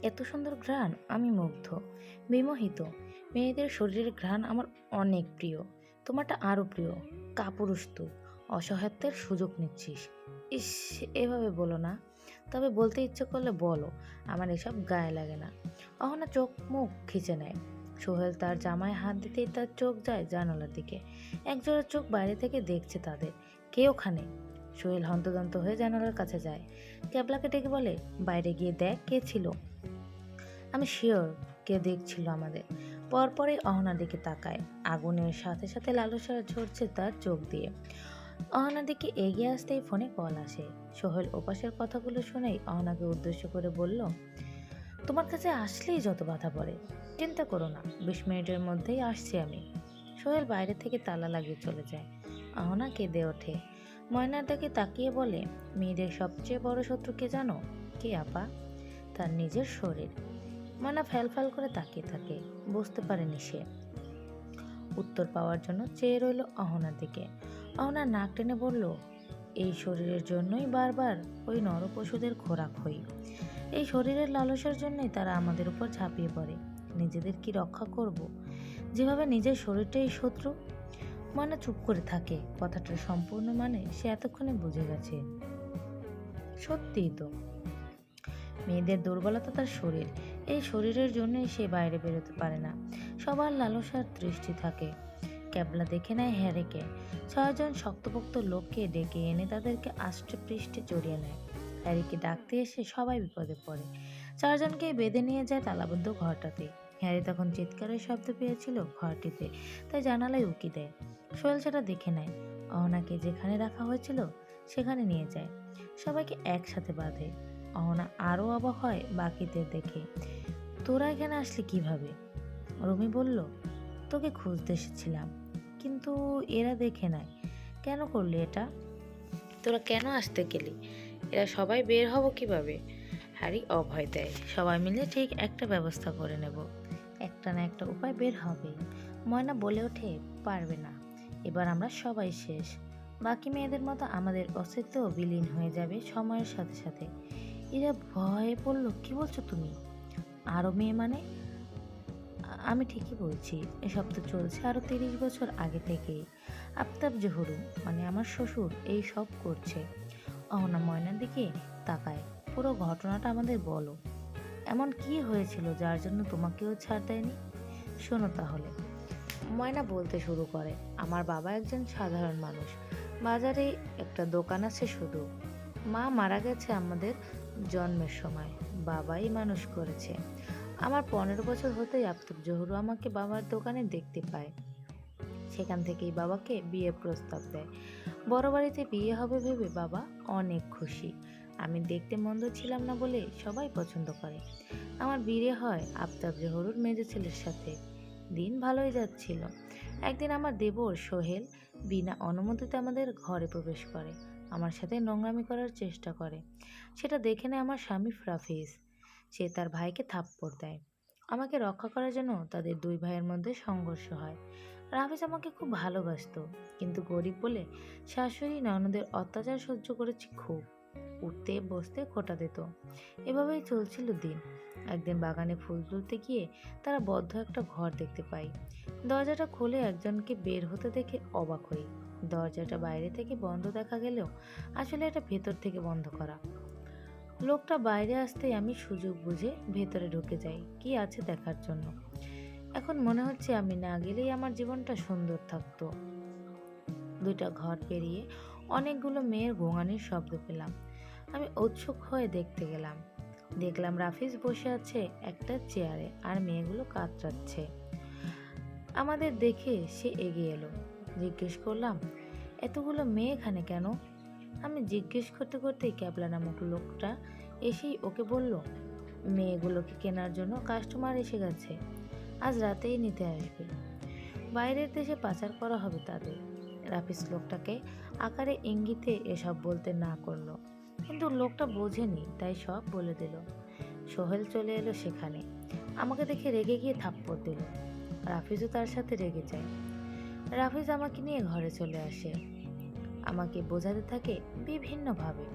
এত সুন্দর ঘ্রাণ, আমি মুগ্ধ, বিমোহিত। মেয়েদের শরীরের ঘ্রাণ আমার অনেক প্রিয়। তোমারটা আরো প্রিয়। কাপুরুষ তুই, অসহায়ত্বের সুযোগ নিচ্ছিস। ইস, এভাবে বলো না। তবে বলতে ইচ্ছে করলে বলো, আমার এসব গায়ে লাগে না। অহনা চোখ মুখ খিচে নেয়। সোহেল তার জামায় হাত দিতেই তার চোখ যায় জানালার দিকে। একজোড়া চোখ বাইরে থেকে দেখছে তাদের। কে ওখানে? সোহেল হন্তদন্ত হয়ে জানালার কাছে যায়। ক্যাবলাকে ডেকে বলে, বাইরে গিয়ে দেখ কে ছিল। আমি শিওর কে দেখছিল আমাদের। পরপরই অহনার দিকে তাকায়। আগুনের সাথে সাথে লালসা ঝরছে তার চোখ দিয়ে। অহনার দিকে এগিয়ে আসতেই ফোনে কল আসে। সোহেল ওপাশের কথাগুলো শুনেই অহনাকে উদ্দেশ্য করে বলল, তোমার কাছে আসলেই যত বাধা পড়ে। চিন্তা করো না, 20 মিনিটের মধ্যেই আসছি আমি। সোহেল বাইরে থেকে তালা লাগিয়ে চলে যায়। অহনা কেঁদে ওঠে। ময়নার দিকে তাকিয়ে বলে, মেয়েদের সবচেয়ে বড় শত্রু কে জানো? কে আপা? তার নিজের শরীর। ময়না ফ্যাল করে তাকিয়ে থাকে। বুঝতে পারেনি সে। উত্তর পাওয়ার জন্য চেয়ে রইল অহনার দিকে। অহনা নাক টেনে বলল, এই শরীরের জন্যই বারবার ওই নরপশুদের খোরাক হই। এই শরীরের লালসার জন্যই তারা আমাদের উপর ঝাঁপিয়ে পড়ে। নিজেদের কি রক্ষা করব, যেভাবে নিজের শরীরটাই শত্রু। ময়না চুপ করে থাকে। কথাটার সম্পূর্ণ মানে সে এতক্ষণে বুঝে গেছে। সত্যিই তো, মেয়েদের দুর্বলতা তার শরীর। এই শরীরের জন্যই সে বাইরে বেরোতে পারে না। সবার লালসার দৃষ্টি থাকে। ক্যাবলা দেখে নেয় হ্যারিকে। 6 জন শক্তপোক্ত লোককে ডেকে এনে তাদেরকে আষ্টে পৃষ্ঠে জড়িয়ে নেয়। হ্যারিকে ডাকতে এসে সবাই বিপদে পড়ে। 4 জনকেই বেঁধে নিয়ে যায় তালাবদ্ধ ঘরটাতে। হ্যারি তখন চিৎকারের শব্দ পেয়েছিল ঘরটিতে, তাই জানালায় উকি দেয়। সোহেল সেটা দেখে নেয়। অহনাকে যেখানে রাখা হয়েছিল সেখানে নিয়ে যায়। সবাইকে একসাথে বাঁধে। অহনা আরও অবাক হয় বাকিদের দেখে। তোরা এখানে আসলি কিভাবে? রুমি বলল, তোকে খুঁজতে এসেছিলাম, কিন্তু এরা দেখে নাই। কেন করলি এটা? তোরা কেন আসতে গেলি? এরা সবাই বের হব কিভাবে? হ্যারি অভয় দেয়, সবাই মিলে ঠিক একটা ব্যবস্থা করে নেব। একটা না একটা উপায় বের হবেই। ময়না বলে ওঠে, পারবে না। এবার আমরা সবাই শেষ। বাকি মেয়েদের মতো আমাদের অস্তিত্বও বিলীন হয়ে যাবে সময়ের সাথে সাথে। এরা ভয়ে পড়ল, কি বলছো তুমি? আরও মেয়ে মানে? আমি ঠিকই বলছি। এসব তো চলছে আরও 30 বছর আগে থেকেই। আফতাব জহুরু মানে আমার শ্বশুর এই সব করছে। অহনা ময়নার দিকে তাকায়। পুরো ঘটনাটা আমাদের বলো। এমন কি হয়েছিল যার জন্য তোমাকেও ছাড় দেয়নি? শোনো তাহলে। ময়না বলতে শুরু করে, আমার বাবা একজন সাধারণ মানুষ। বাজারে একটা দোকান আছে শুধু। মা মারা গেছে আমাদের জন্মের সময়। বাবাই মানুষ করেছে। আমার 15 বছর হতেই আফতাব জহুরু আমাকে বাবার দোকানে দেখতে পায়। সেখান থেকেই বাবাকে বিয়ের প্রস্তাব দেয়। বড় বাড়িতে বিয়ে হবে ভেবে বাবা অনেক খুশি। আমি দেখতে মন্দ ছিলাম না বলে সবাই পছন্দ করে। আমার বিয়ে হয় আফতাব জহুরুর মেজো ছেলের সাথে। দিন ভালোই যাচ্ছিল। একদিন আমার দেবর সোহেল বিনা অনুমতিতে আমাদের ঘরে প্রবেশ করে। আমার সাথে নোংরামি করার চেষ্টা করে। সেটা দেখে নেয় আমার স্বামী রাফিজ। সে তার ভাইকে থাপ্পড় দেয়। আমাকে রক্ষা করার জন্য তাদের দুই ভাইয়ের মধ্যে সংঘর্ষ হয়। রাফিজ আমাকে খুব ভালোবাসতো, কিন্তু গরিব বলে শাশুড়ি ননদের অত্যাচার সহ্য করেছি খুব। উঠতে বসতে খোঁটা দিত। এভাবেই চলছিল দিন। একদিন বাগানে ফুল তুলতে গিয়ে তারা বদ্ধ একটা ঘর দেখতে পাই। দরজাটা খুলে একজনকে বের হতে দেখে অবাক হই। দরজাটা বাইরে থেকে বন্ধ দেখা গেলেও আসলে এটা ভেতর থেকে বন্ধ করা। লোকটা বাইরে আসতেই আমি সুযোগ বুঝে ভেতরে ঢুকে যাই কি আছে দেখার জন্য। এখন মনে হচ্ছে আমি না গেলেই আমার জীবনটা সুন্দর থাকতো। 2টা ঘর পেরিয়ে অনেকগুলো মেয়ের গোঙানির শব্দ পেলাম। আমি উৎসুক হয়ে দেখতে গেলাম। দেখলাম রাফিজ বসে আছে একটা চেয়ারে আর মেয়েগুলো কাতরাচ্ছে। আমাদের দেখে সে এগিয়ে এলো। জিজ্ঞেস করলাম, এতগুলো মেয়ে এখানে কেন? আমি জিজ্ঞেস করতে করতেই ক্যাবলা নামক লোকটা এসেই ওকে বলল, মেয়েগুলোকে কেনার জন্য কাস্টমার এসে গেছে। আজ রাতেই নিতে আসবে। বাইরের দেশে পাচার করা হবে তাদের। রাফিজ লোকটাকে আকারে ইঙ্গিতে এসব বলতে না করলো, কিন্তু লোকটা বোঝেনি তাই সব বলে দিল। সোহেল চলে এলো সেখানে। আমাকে দেখে রেগে গিয়ে থাপ্পড় দিল। রাফিজও তার সাথে রেগে যায়। রাফিজ আমাকে নিয়ে ঘরে চলে আসে। আমাকে বোঝাতে থাকে বিভিন্নভাবে,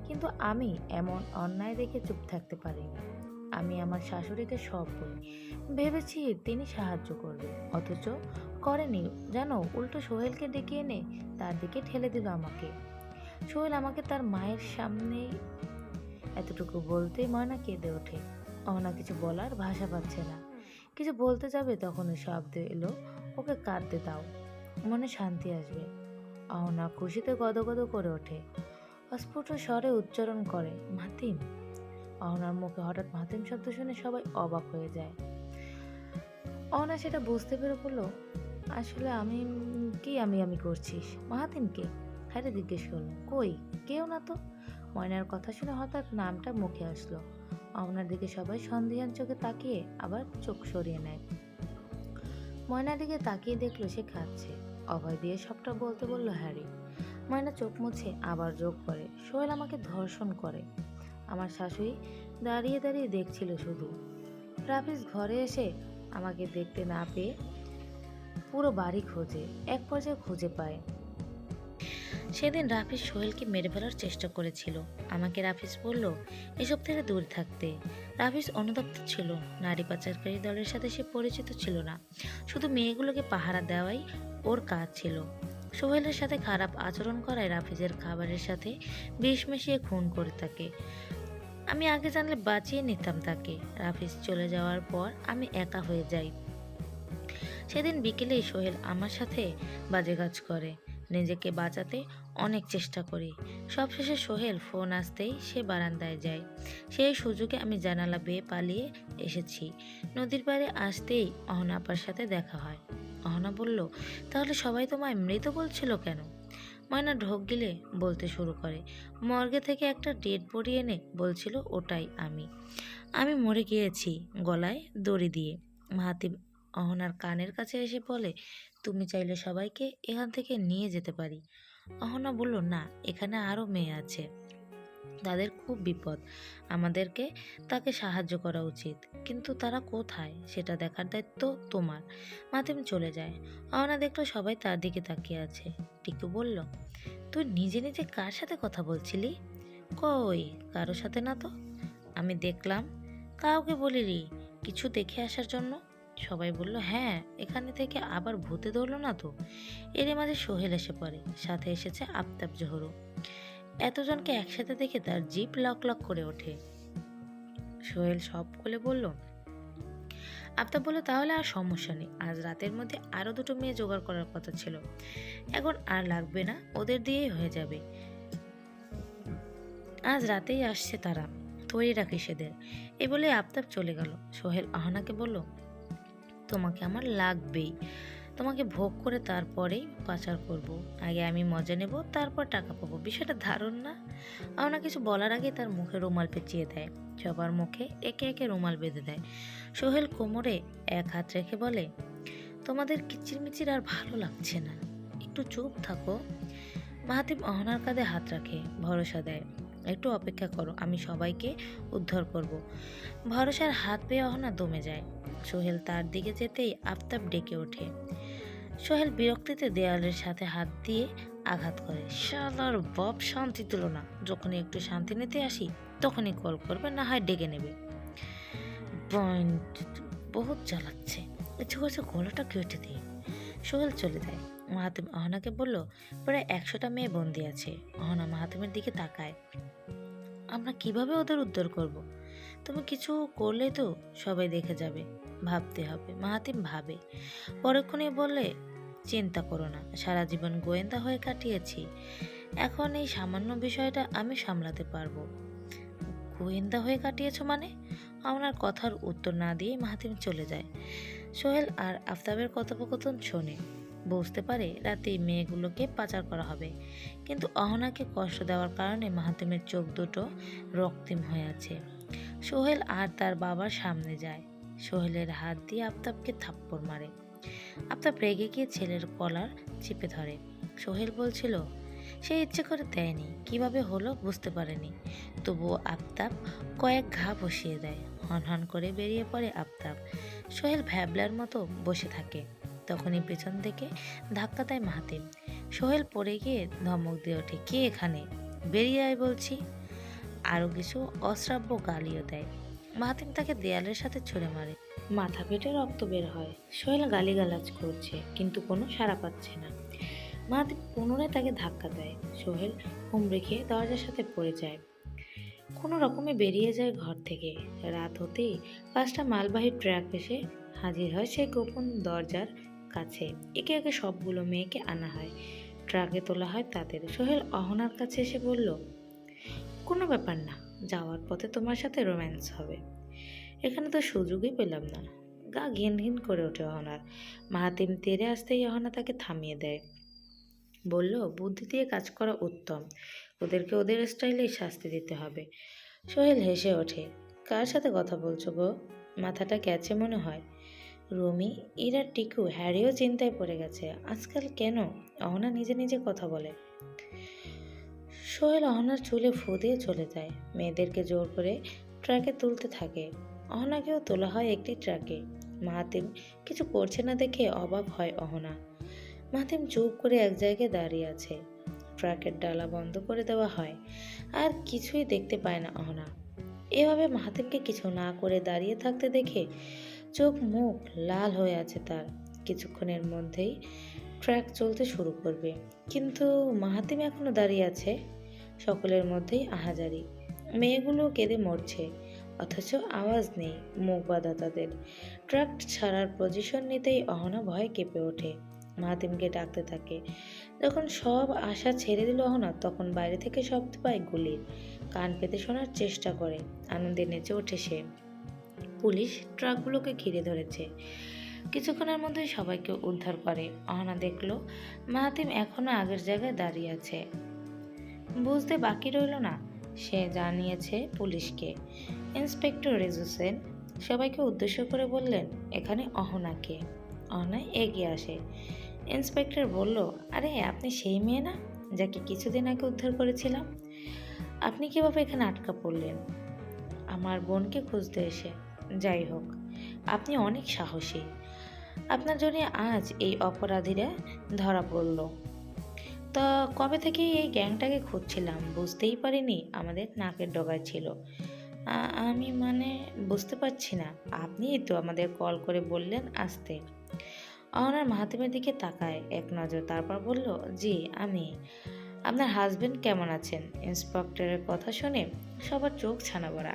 কিন্তু আমি এমন অন্যায় দেখে চুপ থাকতে পারিনি। আমি আমার শাশুড়িকে সব বলি। ভেবেছি তিনি সাহায্য করবে, অথচ করেনি। জানো, উল্টো সোহেলকে ডেকে এনে তার দিকে ঠেলে দিল আমাকে। সোহেল আমাকে তার মায়ের সামনেই, এতটুকু বলতেই ময়না কেঁদে ওঠে। অহনা কিছু বলার ভাষা পাচ্ছে না। কিছু বলতে যাবে তখনই শব্দ এলো, ওকে কাঁদতে দাও, মনে শান্তি আসবে। অহনা খুশিতে গদগদ করে ওঠে, অস্ফুট স্বরে উচ্চারণ করে, মাতিম। অহনার মুখে হঠাৎ মাতিম শব্দ শুনে সবাই অবাক হয়ে যায়। অহনা সেটা বুঝতে পেরে বলল, আসলে আমি কি আমি আমি করছিস? মাহাতিমকে? হ্যাঁ রে, জিজ্ঞেস করলো। কই, কেউ না তো। ময়নার কথা শুনে হঠাৎ নামটা মুখে আসলো। অহনার দিকে সবাই সন্দেহান চোখে তাকিয়ে আবার চোখ সরিয়ে নেয়। ময়নার দিকে তাকিয়ে দেখলো সে কাঁদছে। অভয় দিয়ে সবটা বলতে বলল হ্যারি। ময়না চোখ মুছে আবার যোগ করে, সোহেল আমাকে ধর্ষণ করে। আমার শাশুড়ি দাঁড়িয়ে দাঁড়িয়ে দেখছিল শুধু। রাফিজ ঘরে এসে আমাকে দেখতে না পেয়ে পুরো বাড়ি খোঁজে, এক পর্যায়ে খুঁজে পায়। সেদিন রাফিজ সোহেলকে মেরে ফেলার চেষ্টা করেছিল। আমাকে রাফিজ বলল এসব থেকে দূরে থাকতে। রাফিজ অনুতপ্ত ছিল। নারী পাচারকারী দলের সাথে সে পরিচিত ছিল না, শুধু মেয়েগুলোকে পাহারা দেওয়াই ওর কাজ ছিল। সোহেলের সাথে খারাপ আচরণ করায় রাফিজের খাবারের সাথে বিষ মিশিয়ে খুন করে থাকে। আমি আগে জানলে বাঁচিয়ে নিতাম তাকে। রাফিজ চলে যাওয়ার পর আমি একা হয়ে যাই। সেদিন বিকেলেই সোহেল আমার সাথে বাজে কাজ করে। নিজেকে বাঁচাতে অনেক চেষ্টা করি। সবশেষে সোহেল ফোন আসতেই সে বারান্দায় যায়। সেই সুযোগে আমি জানালা বেয়ে পালিয়ে এসেছি। নদীর পাড়ে আসতেই অহনা আপার সাথে দেখা হয়। অহনা বলল, তাহলে সবাই তোমায় মৃত বলছিল কেন? ময়না ঢোক গিলে বলতে শুরু করে, মর্গে থেকে একটা ডেড বডি এনে বলছিল ওটাই আমি। আমি মরে গিয়েছি গলায় দড়ি দিয়ে। মাহাতিম অহনার কানের কাছে এসে বলে, তুমি চাইলে সবাইকে এখান থেকে নিয়ে যেতে পারি। অহনা বলল, না, এখানে আরও মেয়ে আছে, তাদের খুব বিপদ, আমাদেরকে তাকে সাহায্য করা উচিত। কিন্তু তারা কোথায় সেটা দেখার দায়িত্ব তোমার। মাতিম চলে যায়। অহনা দেখলো সবাই তার দিকে তাকিয়ে আছে। টিকু বলল, তুই নিজে নিজে কার সাথে কথা বলছিলি? কই, কারোর সাথে না তো। আমি দেখলাম। কাউকে বলিনি কিছু দেখে আসার জন্য? সবাই বলল, হ্যাঁ, এখানে থেকে আবার ভূতে ধরলো না তো। এর মাঝে সোহেল এসে পড়ে, সাথে এসেছে আফতাব জোহরও। এতজনকে একসাথে দেখে তার জিভ লক লক করে ওঠে। সোহেল সব খুলে বলল। আফতাব বলল, তাহলে আর সমস্যা নেই, আজ রাতের মধ্যে আরো দুটো মেয়ে জোগাড় করার কথা ছিল, এখন আর লাগবে না, ওদের দিয়েই হয়ে যাবে। আজ রাতেই আসছে তারা, তৈরি রাখিস এদের। এ বলে আফতাব চলে গেল। সোহেল আহনাকে বলল, তোমাকে আমার লাগবেই, তোমাকে ভোগ করে তারপরেই পাচার করব। আগে আমি মজা নেব, তারপর টাকা পাবো। বিষয়টা দারুণ না? আহনা কিছু বলার আগে তার মুখে রুমাল পেঁচিয়ে দেয়। সবার মুখে একে একে রুমাল বেঁধে দেয়। সোহেল কোমরে এক হাত রেখে বলে, তোমাদের কিচিরমিচির আর ভালো লাগছে না, একটু চুপ থাকো। মাহাতিম অহনার কাঁধে হাত রাখে, ভরসা দেয়, একটু অপেক্ষা করো, আমি সবাইকে উদ্ধার করব। ভরসার হাত পেয়ে অহনা দমে যায়। সোহেল তার দিকে যেতেই আফতাব ডেকে ওঠে। সোহেল বিরক্তিতে দেয়ালের সাথে হাত দিয়ে আঘাত করে, শালার বাপ শান্তি দিল না, যখনই একটু শান্তি নিতে আসি তখনই কল করবে, না হয় ডেকে নেবে। বহুত জ্বালাচ্ছে, ইচ্ছে করছে গলাটা কেটে দিয়ে। সোহেল চলে যায়। মাহাতিম অহনাকে বলল, প্রায় 100টা মেয়ে বন্দি আছে। অহনা মাহাতিমের দিকে তাকায়, আমরা কিভাবে ওদের উদ্ধার করব? তুমি কিছু করলে তো সবাই দেখে যাবে, ভাবতে হবে। মাহাতিম ভাবে, পরক্ষণে বললে, চিন্তা করো না, সারা জীবন গোয়েন্দা হয়ে কাটিয়েছি, এখন এই সামান্য বিষয়টা আমি সামলাতে পারবো। গোয়েন্দা হয়ে কাটিয়েছো মানে? আমার কথার উত্তর না দিয়ে মাহাতিম চলে যায়। সোহেল আর আফতাবের কথোপকথন শোনে, বুঝতে পারে রাতে মেয়েগুলোকে পাচার করা হবে। কিন্তু অহনাকে কষ্ট দেওয়ার কারণে মাহাতিমের চোখ দুটো রক্তিম হয়ে আছে। সোহেল আর তার বাবার সামনে যায়। সোহেলের হাত দিয়ে আফতাবকে থাপ্পড় মারে। আফতাব রেগে গিয়ে ছেলের কলার চেপে ধরে। সোহেল বলছিল, সে ইচ্ছে করে দেয়নি, কিভাবে হলো বুঝতে পারেনি। তবুও আফতাব কয়েক ঘা বসিয়ে দেয়। হনহন করে বেরিয়ে পড়ে আফতাব। সোহেল ভ্যাবলার মতো বসে থাকে। তখনই পেছন থেকে ধাক্কা দেয় মাহাতিম। সোহেল পড়ে গিয়ে ধমক দিয়ে ওঠে, কে এখানে? বেরিয়ে আয় বলছি। আরও কিছু অশ্রাব্য গালিও দেয়। মাহাতিম তাকে দেয়ালের সাথে ছুঁড়ে মারে। মাথা ফেটে রক্ত বের হয়। সোহেল গালিগালাজ করছে কিন্তু কোনো সাড়া পাচ্ছে না। মাহাতিম পুনরায় তাকে ধাক্কা দেয়। সোহেল হুমড়ি খেয়ে দরজার সাথে পড়ে যায়। কোনো রকমে বেরিয়ে যায় ঘর থেকে। রাত হতেই 5টা মালবাহী ট্রাক এসে হাজির হয় সেই গোপন দরজার কাছে। একে একে সবগুলো মেয়েকে আনা হয়, ট্রাকে তোলা হয় তাদের। সোহেল অহনার কাছে এসে বলল, কোনো ব্যাপার না, যাওয়ার পথে তোমার সাথে রোম্যান্স হবে। এখানে তো সুযোগই পেলাম না। গা ঘিন ঘিন করে ওঠে অহনার। মাহাতিম তেরে আসতেই অহনা তাকে থামিয়ে দেয়। বলল, বুদ্ধি দিয়ে কাজ করা উত্তম, ওদেরকে ওদের স্টাইলেই শাস্তি দিতে হবে। সোহেল হেসে ওঠে। কার সাথে কথা বলছো গো? মাথাটা গেছে মনে হয়। রুমি, ইরা, টিকু, হ্যারিও চিন্তায় পড়ে গেছে। আজকাল কেন অহনা নিজে নিজে কথা বলে। সোহেল অহনার চুলে ফু দিয়ে চলে যায়। মেয়েদেরকে জোর করে ট্রাকে তুলতে থাকে। অহনাকেও তোলা হয় একটি ট্রাকে। মাহাতিম কিছু করছে না দেখে অবাক হয় অহনা। মাহাতিম চুপ করে এক জায়গায় দাঁড়িয়ে আছে। ট্রাকের ডালা বন্ধ করে দেওয়া হয়, আর কিছুই দেখতে পায় না অহনা। এভাবে মাহাতিমকে কিছু না করে দাঁড়িয়ে থাকতে দেখে চোখ মুখ লাল হয়ে আছে তার। কিছুক্ষণের মধ্যেই ট্র্যাক চলতে শুরু করবে, কিন্তু মাহাতিম এখনো দাঁড়িয়ে আছে। সকলের মধ্যেই আহাজারি। মেয়েগুলো কেঁদে মরছে, অথচ আওয়াজ নেই, মুখ বাঁধা তাদের। ট্রাক ছাড়ার পজিশন নিতেই অহনা ভয়ে কেঁপে ওঠে। মাহাতিমকে ডাকতে থাকে। যখন সব আশা ছেড়ে দিল অহনা, তখন বাইরে থেকে শব্দ পায় গুলির। কান পেতে শোনার চেষ্টা করে। আনন্দে নেচে ওঠে সে। পুলিশ ট্রাকগুলোকে ঘিরে ধরেছে। কিছুক্ষণের মধ্যে সবাইকে উদ্ধার করে। অহনা দেখলো মাহাতিম এখনো আগের জায়গায় দাঁড়িয়ে আছে। বুঝতে বাকি রইল না, সে জানিয়েছে পুলিশকে। ইন্সপেক্টর রেজু সেন সবাইকে উদ্দেশ্য করে বললেন, এখানে অহনাকে। অহনা এগিয়ে আসে। ইন্সপেক্টর বলল, আরে আপনি সেই মেয়ে না যাকে কিছুদিন আগে উদ্ধার করেছিলাম? আপনি কিভাবে এখানে আটকা পড়লেন? আমার বোনকে খুঁজতে এসে। যাই হোক, আপনি অনেক সাহসী। আপনার জন্য আজ এই অপরাধীরা ধরা পড়ল। তা কবে থেকে এই গ্যাংটাকে খুঁজছিলাম, বুঝতেই পারিনি আমাদের নাকের ডগায় ছিল। আমি মানে বুঝতে পারছি না। আপনিই তো আমাদের কল করে বললেন আসতে। অহনার মাহাতিমের দিকে তাকায় এক নজর, তারপর বলল, জি আমি। আপনার হাজবেন্ড কেমন আছেন? ইন্সপেক্টরের কথা শুনে সবার চোখ ছানা বড়া।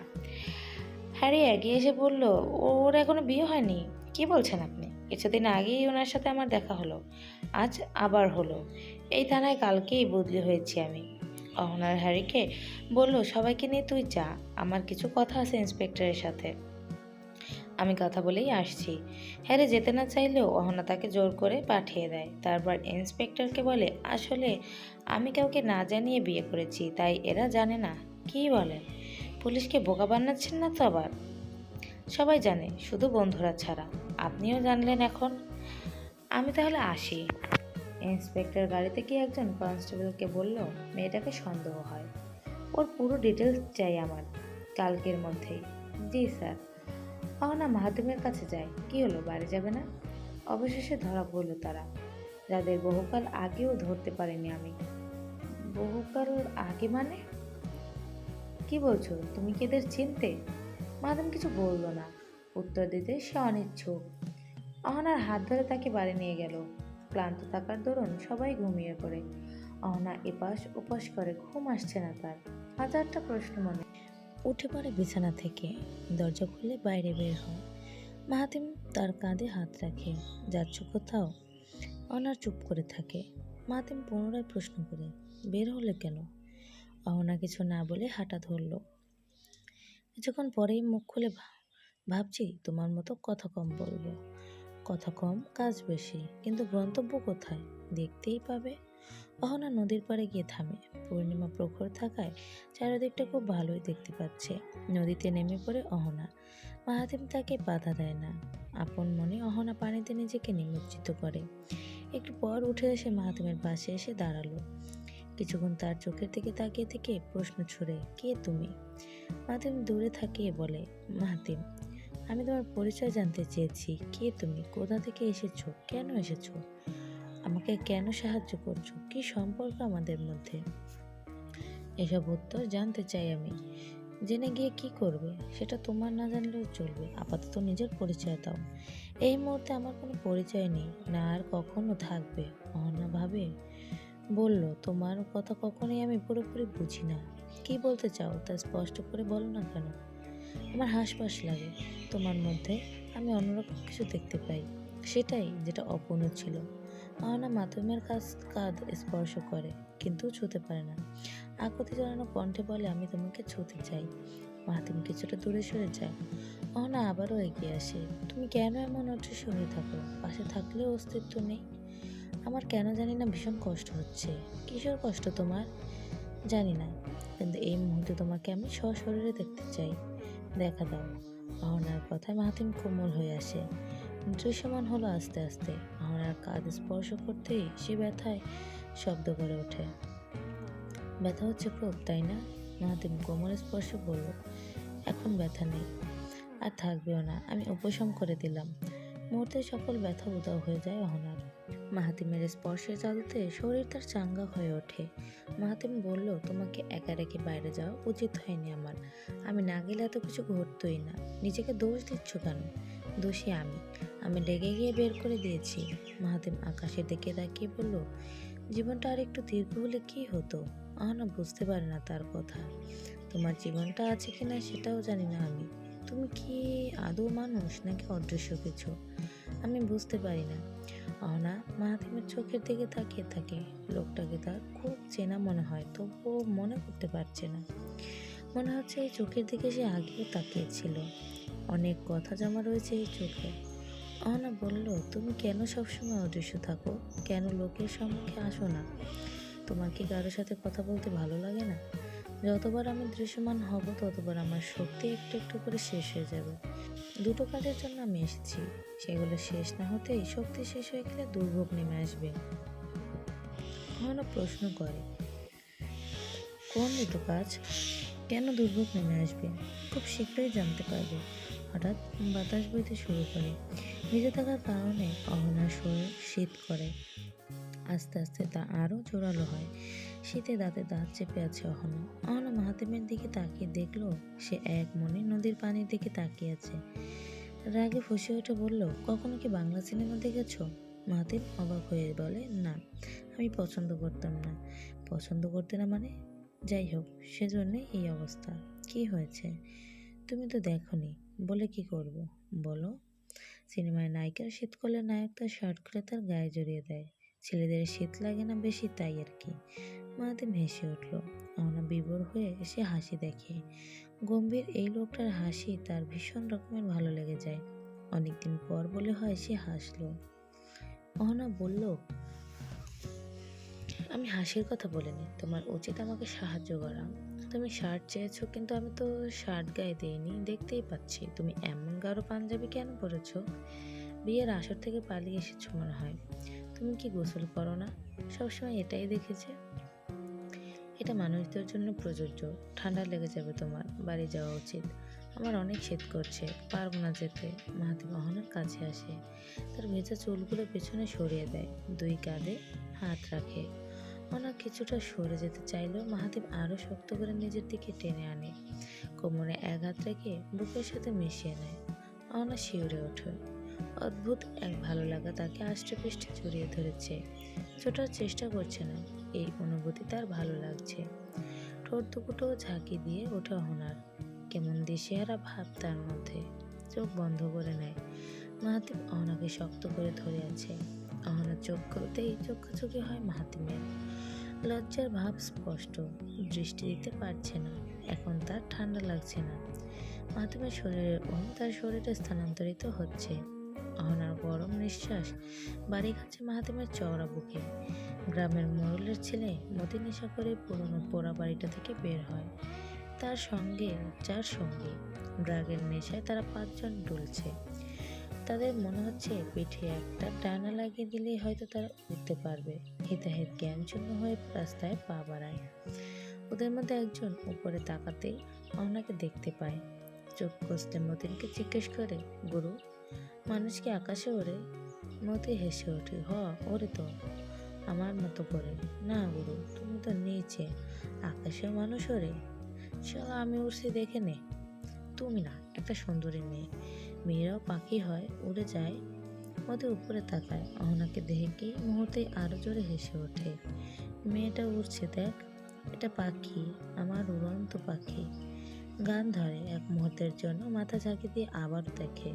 হ্যারি এগিয়ে এসে বলল, ওর এখনো বিয়ে হয়নি। কি বলছেন আপনি? কিছুদিন আগেই ওনার সাথে আমার দেখা হলো, আজ আবার হলো। এই থানায় কালকেই বদলি হয়েছি আমি। অহনার হ্যারিকে বলল, সবাইকে নিয়ে তুই যা, আমার কিছু কথা আছে ইন্সপেক্টরের সাথে। আমি কথা বলেই আসছি। হ্যারি যেতে না চাইলেও অহনা তাকে জোর করে পাঠিয়ে দেয়। তারপর ইন্সপেক্টরকে বলে, আসলে আমি কাউকে না জানিয়ে বিয়ে করেছি, তাই এরা জানে না। কি বলেন? পুলিশকে বোকা বানাচ্ছেন না তো আবার? সবাই জানে, শুধু বন্ধুরা ছাড়া। আপনিও জানলেন এখন। আমি তাহলে আসি। ইন্সপেক্টর গাড়িতে গিয়ে একজন কনস্টেবলকে বলল, মেয়েটাকে সন্দেহ হয়, ওর পুরো ডিটেলস চাই আমার, কালকের মধ্যেই। জি স্যার। অহনা মাহাতিমের কাছে যায়। কি হলো, বাড়ি যাবে না? অবশেষে ধরা পড়ল তারা, যাদের বহুকাল আগেও ধরতে পারিনি আমি। বহুকাল আগে মানে? কি বলছো, তুমি কি এদের চিনতে? মাহাতিম কিছু বলল না, উত্তর দিতে সে অনিচ্ছুক। অহনার হাত ধরে তাকে বাড়ি নিয়ে গেল। ক্লান্ত থাকার দরুন সবাই ঘুমিয়ে পড়ে। অহনা এপাশ ওপাশ করে, ঘুম আসছে না তার। হাজারটা প্রশ্ন মনে। উঠে পড়ে বিছানা থেকে, দরজা খুলে বাইরে বের হয়। মাহাতিম তার কাঁধে হাত রাখে। যাচ্ছ কোথাও? অহনা চুপ করে থাকে। মাহাতিম পুনরায় প্রশ্ন করে, বের হলে কেন? অহনা কিছু না বলে হাঁটা ধরল। কিছুক্ষণ পরেই মুখ খুলে ভাবছি তোমার মতো কথা কম বলবো। কথা কম, কাজ বেশি, কিন্তু গন্তব্য কোথায় দেখতেই পাবে। অহনা নদীর পাড়ে গিয়ে থামে। পূর্ণিমা প্রখর থাকায় চারিদিকটা খুব ভালোই দেখতে পাচ্ছে। নদীতে নেমে পড়ে অহনা। মাহাতিম তাকে বাধা দেয় না। আপন মনে অহনা পানিতে নিজেকে নিমজ্জিত করে। একটু পর উঠে এসে মাহাতিমের পাশে এসে দাঁড়ালো। কিছুক্ষণ তার চোখের দিকে তাকিয়ে থেকে প্রশ্ন ছুড়ে, কে তুমি? মাহাতিম দূরে থাকিয়ে বলে, মাহাতিম, আমি তোমার পরিচয় জানতে চেয়েছি। কে তুমি? কোথা থেকে এসেছো? কেন এসেছো? আমাকে কেন সাহায্য করছো? কি সম্পর্ক আমাদের মধ্যে? এসব উত্তর জানতে চাই আমি। জেনে গিয়ে কি করবে সেটা তোমার না জানলেও চলবে, আপাতত নিজের পরিচয় দাও। এই মুহূর্তে আমার কোনো পরিচয় নেই, না আর কখনো থাকবে। অহনা ভাবে বলল, তোমার কথা কখনোই আমি পুরোপুরি বুঝি না। কি বলতে চাও তা স্পষ্ট করে বলো না কেন? আমার হাসপাস লাগে তোমার মধ্যে। আমি অন্যরকম কিছু দেখতে পাই, সেটাই যেটা অপূর্ণ ছিল। অহনা মাধ্যমের কাঁধ স্পর্শ করে, কিন্তু ছুতে পারে না। আকুতি জানানো কণ্ঠে বলে, আমি তোমাকে ছুতে চাই। মাহাতিম কিছুটা দূরে সরে যায়। অহনা আবারও এগিয়ে আসে। তুমি কেন এমন অদৃশ্য হয়ে থাকো? পাশে থাকলেও অস্তিত্ব নেই। আমার কেন জানি না ভীষণ কষ্ট হচ্ছে। কিসের কষ্ট তোমার? জানি না, কিন্তু এই মুহূর্তে তোমাকে আমি সশরীরে দেখতে চাই। দেখা দাও। অহনার কথায় মাহাতিম কোমল হয়ে আসে, দৃশ্যমান হলো আস্তে আস্তে। অহনার কাঁধ স্পর্শ করতেই সে ব্যথায় শব্দ করে ওঠে। ব্যথা হচ্ছে খুব, তাই না? মাহাতিম কোমল স্পর্শে বলল, এখন ব্যথা নেই, আর থাকবেও না। আমি উপশম করে দিলাম। মুহূর্তে সকল ব্যথা উধাও হয়ে যায় অহনার। মাহাতিমের স্পর্শের জাদুতে শরীর তার চাঙ্গা হয়ে ওঠে। মাহাতিম বলল, তোমাকে একা রেখে বাইরে যাওয়া উচিত হয়নি আমার। আমি না গেলে এত কিছু ঘটতোই না। নিজেকে দোষ দিচ্ছ কেন? দোষী আমি রেগে গিয়ে বের করে দিয়েছি। মাহাতিম আকাশের দিকে তাকিয়ে বলল, জীবনটা আর একটু দীর্ঘ হলে কি হতো? আহনা বুঝতে পারে না তার কথা। তোমার জীবনটা আছে কিনা সেটাও জানি না আমি। তুমি কি আদৌ মানুষ নাকি অদৃশ্য কিছু? আমি বুঝতে পারি না। অহনা মাহাতিমের চোখের দিকে তাকিয়ে থাকে। লোকটাকে তার খুব চেনা মনে হয়, তবুও মনে করতে পারছে না। মনে হচ্ছে এই চোখের দিকে সে আগেও তাকিয়েছিল। অনেক কথা জমা রয়েছে এই চোখে। অহনা বলল, তুমি কেন সবসময় অদৃশ্য থাকো? কেন লোকের সম্মুখে আসো না? তোমার কি কারোর সাথে কথা বলতে ভালো লাগে না? যতবার আমি দৃশ্যমান হব ততবার আমার শক্তি একটু একটু করে শেষ হয়ে যাবে। দুটো কাজের জন্য আমি এসেছি, সেগুলো শেষ না হতেই শক্তি শেষ হয়ে গেলে দুর্ভোগ নেমে আসবে। কখনো প্রশ্ন করে, কোন দুটো কাজ? কেন দুর্ভোগ নেমে আসবে? খুব শীঘ্রই জানতে পারবে। হঠাৎ বাতাস বইতে শুরু করে। ভিজে থাকার কারণে অহনার শরীর শীত করে। আস্তে আস্তে তা আরও জোরালো হয়। শীতে দাঁতে দাঁত চেপে আছে অহনা। অহনা মাহাতিমের দিকে তাকিয়ে দেখলো সে এক মনে নদীর পানির দিকে তাকিয়ে আছে। রাগে ফুঁসে উঠে বলল, কখনো কি বাংলা সিনেমা দেখেছো? মাহাতিম অবাক হয়ে বলে, না, আমি পছন্দ করতাম না। পছন্দ করতে না মানে? যাই হোক, সেজন্যই এই অবস্থা। কি হয়েছে? তুমি তো দেখোনি, বলে কি করব বলো? সিনেমায় নায়িকার শীত করলে নায়ক তার শার্ট খুলে তার গায়ে জড়িয়ে দেয়। ছেলেদের শীত লাগে না বেশি, তাই আর কি। মাহাতিম হেসে উঠল। অহনা বিভোর হয়ে এসে হাসি দেখে। গম্ভীর এই লোকটার হাসি তার ভীষণ রকমের ভালো লেগে যায়। অনেকদিন পর বলে হয় সে হাসলো। অহনা বলল, আমি হাসির কথা বলিনি, তোমার উচিত আমাকে সাহায্য করা। তুমি শার্ট চেয়েছো, কিন্তু আমি তো শার্ট গায়ে দিইনি, দেখতেই পাচ্ছি। তুমি এমন গাঢ় পাঞ্জাবি কেন পরেছো? বিয়ের আসর থেকে পালিয়ে এসেছো মনে হয়। তুমি কি গোসল করো না? সবসময় এটাই দেখেছে। এটা মানুষদের জন্য প্রযোজ্য। ঠান্ডা লেগে যাবে তোমার, বাড়ি যাওয়া উচিত। আমার অনেক শীত করছে, পারবো না যেতে। মাহাতিম অহনার কাছে আসে, তার ভেজা চুলগুলো পেছনে সরিয়ে দেয়, দুই কাঁধে হাত রাখে। অহনা কিছুটা সরে যেতে চাইলেও মাহাতিম আরো শক্ত করে নিজের দিকে টেনে আনে। কোমরে এক হাত রেখে বুকের সাথে মিশিয়ে নেয়। অহনা শিউরে ওঠে। অদ্ভুত এক ভালো লাগা তাকে আষ্টেপৃষ্টে জড়িয়ে ধরেছে। ছোটার চেষ্টা করছে না, এই অনুভূতি তার ভালো লাগছে। ঠোঁট দুপুটো ঝাঁকি দিয়ে ওঠে অহনার। কেমন দিশেহারা ভাব তার মধ্যে। চোখ বন্ধ করে নেয়। মাহাতিম অহনাকে শক্ত করে ধরে আছে। অহনার চোখ খুলতেই চোখাচোখি হয় মাহাতিমের। লজ্জার ভাব স্পষ্ট, দৃষ্টি দিতে পারছে না। এখন তার ঠান্ডা লাগছে না। মাহাতিমের শরীরের ওম তার শরীরে স্থানান্তরিত হচ্ছে। অহনার গরম নিঃশ্বাস বাড়ি খাচ্ছে মাহাতিমের চওড়া বুকে। গ্রামের মোড়লের ছেলে মতি নেশা করে পুরনো পোড়া বাড়িটা থেকে বের হয়। তার সঙ্গে যার সঙ্গে ড্রাগের নেশায় তারা পাঁচজন ডুলছে। তাদের মনে হচ্ছে পিঠে একটা ডানা লাগিয়ে দিলেই হয়তো তারা উঠতে পারবে। হিতাহিত জ্ঞানশূন্য হয়ে রাস্তায় পা বাড়ায়। ওদের মধ্যে একজন উপরে তাকাতেই অহনাকে দেখতে পায়। চোখ কষলে মতিনকে জিজ্ঞেস করে, গুরু, মানুষ কি আকাশে ওড়ে? মতি হেসে ওঠে, ওরে তো, আমার মতো করে। না গুরু, তুমি তো নিচে, আকাশেও মানুষ ওড়ে। চলো আমি উড়ছি দেখে নে। তুমি না, একটা সুন্দরী মেয়ে। মেয়েরাও পাখি হয়, উড়ে যায়। মতি উপরে তাকায়, অহনাকে দেখে মুহূর্তে আরো জোরে হেসে ওঠে। মেয়েটা উড়ছে দেখ, এটা পাখি, আমার উড়ন্ত পাখি। গান ধরে এক মুহূর্তের জন্য, মাথা ঝাঁকি দিয়ে আবার দেখে।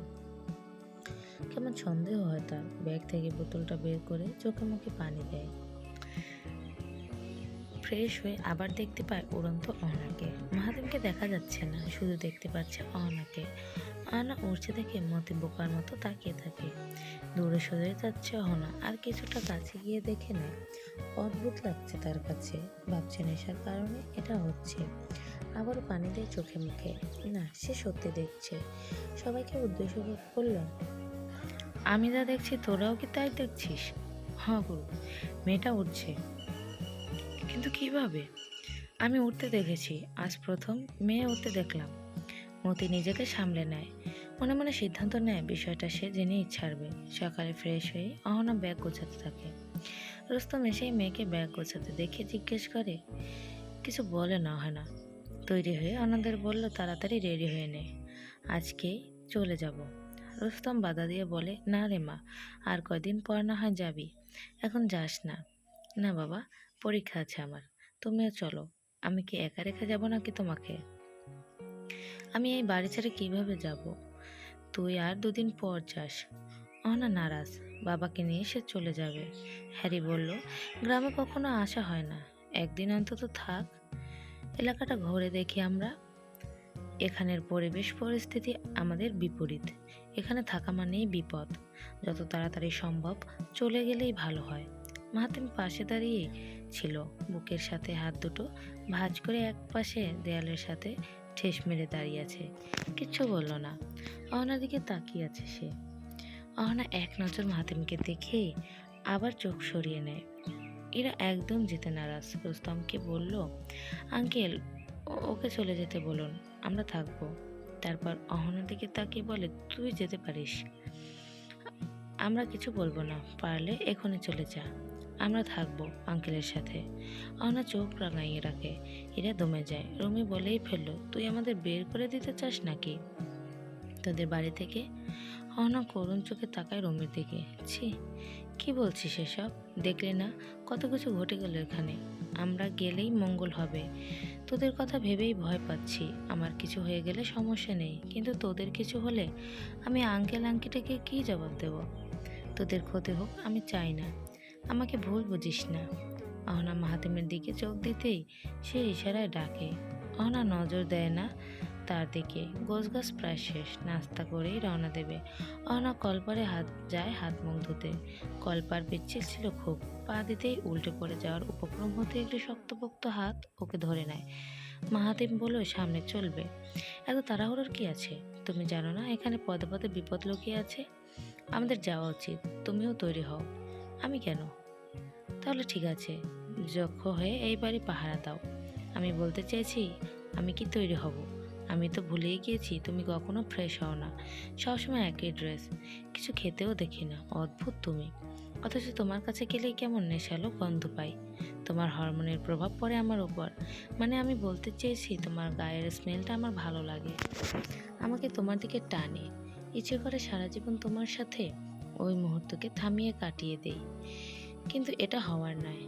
কেমন সন্দেহ হয় তার, ব্যাগ থেকে বোতলটা বের করে চোখে মুখে পানি দেয়। ফ্রেশ হয়ে আবার দেখতে পায় উড়ন্ত অহনাকে। মাহাতিমকে দেখা যাচ্ছে না, শুধু দেখতে পাচ্ছে অহনাকে। অহনা উড়ছে দেখে মতি বোকার মতো তাকিয়ে থাকে। দূরে সরে যাচ্ছে অহনা, আর কিছুটা কাছে গিয়ে দেখে নেয়। অদ্ভুত লাগছে তার কাছে, ভাবছে নেশার কারণে এটা হচ্ছে। আবারও পানি দেয় চোখে মুখে। না, সে সত্যি দেখছে। সবাইকে উদ্দেশ্য করে বলল, আমি যা দেখছি তোরাও কি তাই দেখছিস? হ্যাঁ গুরু, মেয়েটা উঠছে, কিন্তু কিভাবে? আমি উঠতে দেখেছি, আজ প্রথম মেয়ে উঠতে দেখলাম। মতি নিজেকে সামলে নেয়, মনে মনে সিদ্ধান্ত নেয় বিষয়টা সে জেনেই ছাড়বে। সকালে ফ্রেশ হয়ে অহনা ব্যাগ গোছাতে থাকে। রুস্তম এসেই মেয়েকে ব্যাগ গোছাতে দেখে জিজ্ঞেস করে, কিছু বলে না অহনা? তৈরি হয়ে অনাদের বলল, তাড়াতাড়ি রেডি হয়ে নে, আজকেই চলে যাব। রুস্তম বাধা দিয়ে বলে, না রে মা, আর কয়দিন পর না হয় যাবি, এখন যাস না। না বাবা, পরীক্ষা আছে আমার, তুমিও চলো। আমি কি একা রেখে যাব নাকি তোমাকে? আমি এই বাড়ি ছেড়ে কিভাবে যাব? তুই আর দুদিন পর যাস। অহনা নারাজ, বাবাকে নিয়ে সে চলে যাবে। হ্যারি বলল, গ্রামে কখনো আসা হয় না, একদিন অন্তত থাক। এলাকাটা ঘুরে দেখি আমরা। এখানের পরিবেশ পরিস্থিতি আমাদের বিপরীত। এখানে থাকা মানেই বিপদ। যত তাড়াতাড়ি সম্ভব চলে গেলেই ভালো হয়। মাহাতিম পাশে দাঁড়িয়ে ছিল, বুকের সাথে হাত দুটো ভাঁজ করে এক পাশে দেয়ালের সাথে ঠেস মেরে দাঁড়িয়ে আছে। কিচ্ছু বলল না। অহনার দিকে তাকিয়ে আছে সে। অহনা এক নজর মাহাতিমকে দেখে আবার চোখ সরিয়ে নেয়। এরা একদম যেতে নারাজ। রুস্তমকে বলল, আঙ্কেল, ওকে চলে যেতে বলুন, আমরা থাকবো। তারপর অহনার দিকে তাকিয়ে বলে, তুই যেতে পারিস, আমরা কিছু বলবো না, পারলে এখনই চলে যা, আমরা থাকবো আঙ্কেলের সাথে। অহনা চোখ রাঙাইয়ে রাখে। এরা দমে যায়। রুমি বলেই ফেললো, তুই আমাদের বের করে দিতে চাস নাকি তোদের বাড়ি থেকে? অহনা করুণ চোখে তাকায় রুমির দিকে। ছি, কি বলছিস এসব? দেখলে না কত কিছু ঘটে গেল এখানে, আমরা গেলেই মঙ্গল হবে। তোদের কথা ভেবেই ভয় পাচ্ছি। আমার কিছু হয়ে গেলে সমস্যা নেই, কিন্তু তোদের কিছু হলে আমি আঙ্কেল আন্টিটাকে কি জবাব দেব? তোদের ক্ষতি হোক আমি চাই না, আমাকে ভুল বুঝিস না। অহনা মাহাতিমের দিকে চোখ দিতেই সে ইশারায় ডাকে। অহনা নজর দেয় না তার দিকে। গোছগাছ প্রায় শেষ, নাস্তা করেই রওনা দেবে। অহনা কলপারে হাত মুখ ধুতে। কলপার পিচ্ছিল ছিল খুব, পা দিতেই উল্টে পড়ে যাওয়ার উপক্রম হতে একটু শক্তপোক্ত হাত ওকে ধরে নেয়। মাহাতিম বলল, সামনে চলবে, এত তাড়াহুড়োর কি আছে? তুমি জানো না এখানে পদে পদে বিপদ লুকিয়ে আছে? আমাদের যাওয়া উচিত, তুমিও তৈরি হও। আমি কেন? তাহলে ঠিক আছে, যক্ষ হয়ে এই বাড়ি পাহারা দাও। আমি বলতে চেয়েছি, আমি কি তৈরি হব? আমি তো ভুলেই গিয়েছি তুমি কখনো ফ্রেশ হও না, সবসময় একই ড্রেস, কিছু খেতেও দেখি না। অদ্ভুত তুমি, অথচ তোমার কাছে গেলেই কেমন নেশালো গন্ধ পাই। তোমার হরমোনের প্রভাব পড়ে আমার উপর। মানে আমি বলতে চেয়েছি তোমার গায়ের স্মেলটা আমার ভালো লাগে, আমাকে তোমার দিকে টানে, ইচ্ছে করে সারা জীবন তোমার সাথে ওই মুহূর্তকে থামিয়ে কাটিয়ে দেই। কিন্তু এটা হওয়ার নয়।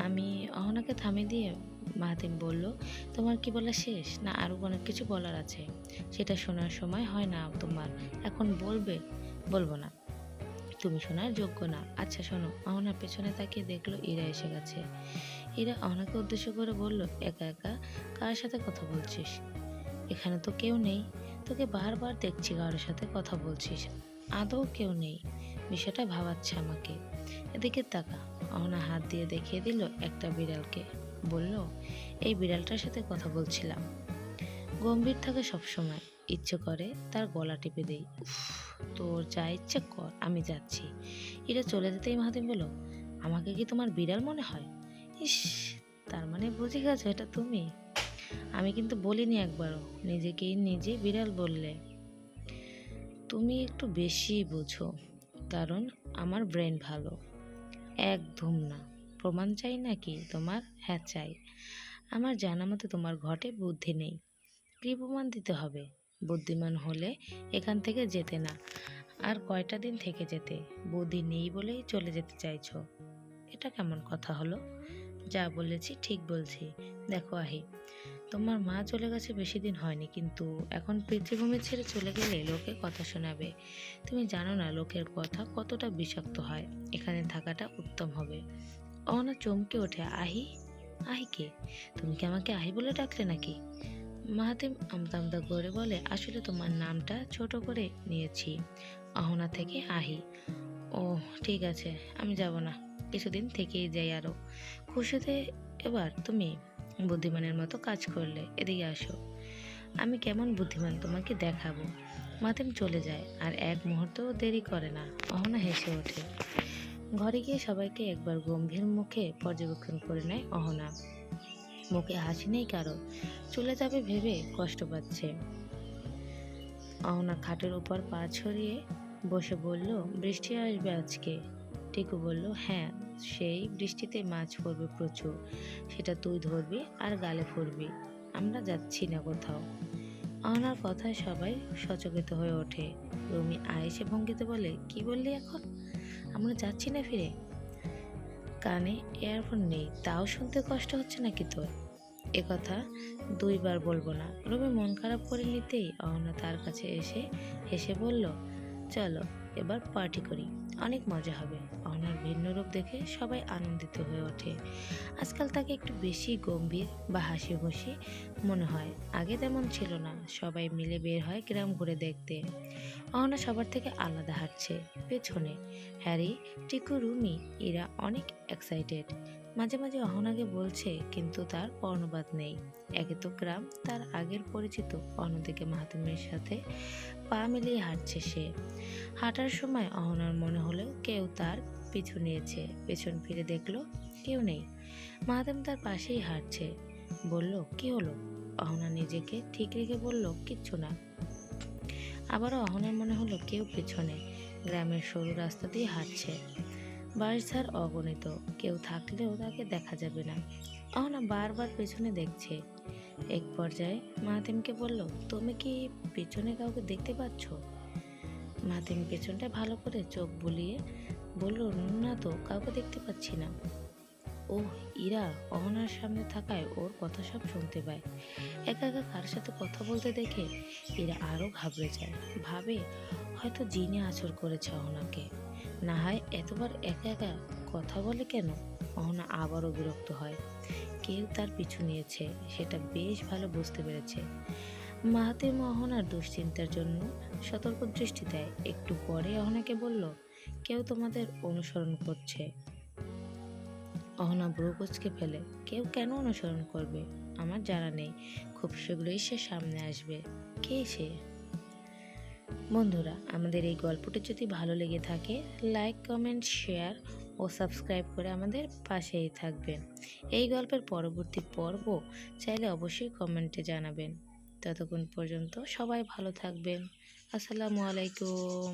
আমি অহনাকে থামিয়ে দিয়ে মাহাতিম বলল, তোমার কি বলা শেষ, না আরও অনেক কিছু বলার আছে? সেটা শোনার সময় হয় না তোমার, এখন বলবে? বলবো না, তুমি শোনার যোগ্য না। আচ্ছা শোনো। অহনার পেছনে তাকিয়ে দেখলো ইরা এসে গেছে। ইরা অহনাকে উদ্দেশ্য করে বলল, একা একা কার সাথে কথা বলছিস? এখানে তো কেউ নেই, তোকে বারবার দেখছি কারোর সাথে কথা বলছিস, আদৌ কেউ নেই। বিষয়টা ভাবাচ্ছে আমাকে। এদিকে তাকা। অহনা হাত দিয়ে দেখিয়ে দিল একটা বিড়ালকে, বলল, এই বিড়ালটার সাথে কথা বলছিলাম। গম্ভীর থাকে সবসময়, ইচ্ছে করে তার গলা টিপে দেই। উফ, তোর যা ইচ্ছে কর, আমি যাচ্ছি। এরা চলে যেতেই মাহাতিম বলল, আমাকে কি তোমার বিড়াল মনে হয়? ইস, তার মানে বুঝে গেছো এটা তুমি? আমি কিন্তু বলিনি একবারও, নিজেকেই নিজে বিড়াল বললে। তুমি একটু বেশি বোঝো, কারণ আমার ব্রেন ভালো। একদম না। প্রমাণ চাই নাকি তোমার? হ্যাঁ চাই। আমার জানা মতে তোমার ঘটে বুদ্ধি নেই, কি প্রমাণ দিতে হবে? বুদ্ধিমান হলে এখান থেকে যেতে না, আর কয়টা দিন থেকে যেতে। বুদ্ধি নেই বলেই চলে যেতে চাইছো, এটা কেমন কথা হলো? যা বলেছি ঠিক বলছি। দেখো আহি, তোমার মা চলে গেছে বেশি দিন হয়নি, কিন্তু এখন পৃথিবীভূমি ছেড়ে চলে গেলে লোকে কথা শোনাবে। তুমি জানো না লোকের কথা কতটা বিষাক্ত হয়। এখানে থাকাটা উত্তম হবে। অহনা চমকে ওঠে। আহি? আহি কে? তুমি কি আমাকে আহি বলে ডাকলে নাকি? মাহাতিম আমতা আমতা করে বলে, আসলে তোমার নামটা ছোট করে নিয়েছি, অহনা থেকে আহি। ও ঠিক আছে, আমি যাব না, কিছুদিন থেকেই যাই আরো। খুশিতে এবার তুমি বুদ্ধিমানের মতো কাজ করলে। এদিকে আসো, আমি কেমন বুদ্ধিমান তোমাকে দেখাবো। মাতিম চলে যায় আর এক মুহূর্তও দেরি করে না। অহনা হেসে ওঠে। ঘরে গিয়ে সবাইকে একবার গম্ভীর মুখে পর্যবেক্ষণ করে নেয় অহনা। মুখে হাসি নেই কারো, চলে যাবে ভেবে কষ্ট পাচ্ছে। অহনা খাটের উপর পা ছড়িয়ে বসে বলল, বৃষ্টি আসবে আজকে। টিকু বলল, হ্যাঁ, সেই বৃষ্টিতে মাছ পড়বে প্রচুর, সেটা তুই ধরবি আর গালে ফুরবি। আমরা যাচ্ছি না কোথাও। অহনার কথায় সবাই সচকিত হয়ে ওঠে। রুমি আয়েসে ভঙ্গিতে বলে, কি বললি এখন? আমরা যাচ্ছি না ফিরে? কানে ইয়ারফোন নেই, তাও শুনতে কষ্ট হচ্ছে নাকি তোর? একথা দুইবার বলবো না। রুমি মন খারাপ করে নিতেই অহনা তার কাছে এসে হেসে বলল, চলো এবার পার্টি করি, অনেক মজা হবে। অহনার ভিন্ন রূপ দেখে সবাই আনন্দিত হয়ে ওঠে। আজকাল তাকে একটু বেশি গম্ভীর বা হাসি খুশি মনে হয়, আগে তেমন ছিল না। সবাই মিলে বের হয় গ্রাম ঘুরে দেখতে। অহনা সবার থেকে আলাদা হাঁটছে। পেছনে হ্যারি, টিকু, রুমি এরা অনেক এক্সাইটেড। মাঝে মাঝে অহনাকে বলছে, কিন্তু তার কর্ণপাত নেই। একে তো গ্রাম তার আগের পরিচিত, অন্যদিকে মাহাতিমের সাথে পা মিলিয়ে হাঁটছে সে। হাঁটার সময় অহনার মনে হলো কেউ তার পিছু নিয়েছে। পেছন ফিরে দেখলো কেউ নেই। মাহাতিম তার পাশেই হাঁটছে। বলল, কি হলো? অহনা নিজেকে ঠিক রেখে বলল, কিচ্ছু না। আবারও অহনার মনে হলো কেউ পেছনে। গ্রামের সরু রাস্তা দিয়ে হাঁটছে, বাঁশঝাড় অগণিত, কেউ থাকলেও তাকে দেখা যাবে না। অহনা বারবার পেছনে দেখছে। এক পর্যায়ে মাহাতিমকে বলল, তুমি কি পেছনে কাউকে দেখতে পাচ্ছ? মাহাতিম পেছনটা ভালো করে চোখ বুলিয়ে বলল, না তো, কাউকে দেখতে পাচ্ছি না। ও, ইরা অহনার সামনে থাকায় ওর কথা সব শুনতে পায়। একা একা কার সাথে কথা বলতে দেখে ইরা আরো ঘাবড়ে যায়। ভাবে হয়তো জিনে আছর করেছে অহনাকে। না হয় এতবার একা একা কথা বলে কেন? অহনা আবারও বিরক্ত হয়। কেউ তার পিছু নিয়েছে, সেটা বেশ ভালো বুঝতে পেরেছে। মাহাতিম অহনার দুশ্চিন্তার জন্য সতর্ক দৃষ্টি দেয়। একটু পরে অহনাকে বলল, কেউ তোমাদের অনুসরণ করছে। অহনা ভ্রু কুঁচকে ফেলে। কেউ কেন অনুসরণ করবে? আমার জানা নেই, খুব শীঘ্রই সে সামনে আসবে। কে সে? বন্ধুরা, আমাদের এই গল্পটি যদি ভালো লেগে থাকে, লাইক, কমেন্ট, শেয়ার ও সাবস্ক্রাইব করে আমাদের পাশেই থাকবেন। এই গল্পের পরবর্তী পর্ব চাইলে অবশ্যই কমেন্টে জানাবেন। ততক্ষণ পর্যন্ত সবাই ভালো থাকবেন। আসসালামু আলাইকুম।